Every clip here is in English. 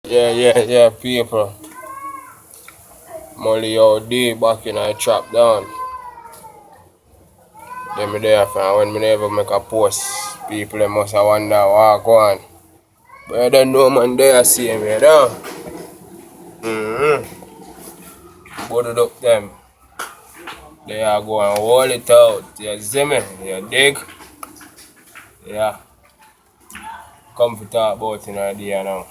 Yeah, people. Molly all day back in I trap down. Then me there fan when me never make a post. People they must have wonder what go on. But I don't know man there see me down. Mm-hmm. Boarded up them. They are going hold it out. You see me? You dig? Yeah. Come to talk about in idea now.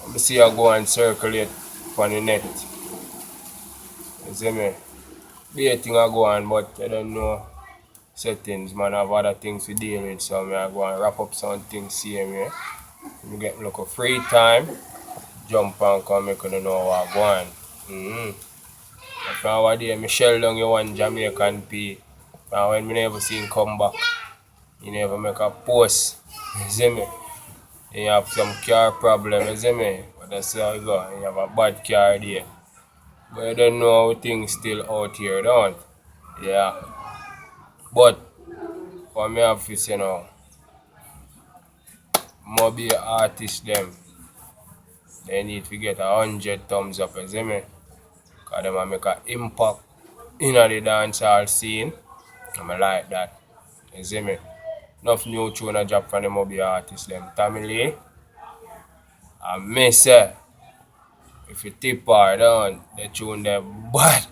Let me see you go and circulate on the net. You see me? Be a thing I go on but I don't know. Settings, man, I have other things to deal with, so I go and wrap up some things same here. You get like a free time, jump and come make you know what go on. If I was there, Michelle down you one Jamaican P. And when me never see him come back, he never make a post. You see me? You have some car problem, you see me? But that's how you go. You have a bad car there. But you don't know how things still out here, don't you? Yeah. But for me have to say now, Mobay artists them, they need to get 100 thumbs up, you see me? Cause them a make an impact in the dancehall scene. And I like that. You see me? Enough new tune a drop from the Mobay artists them. Tamile and me say, if you tip her down, the tune them bad.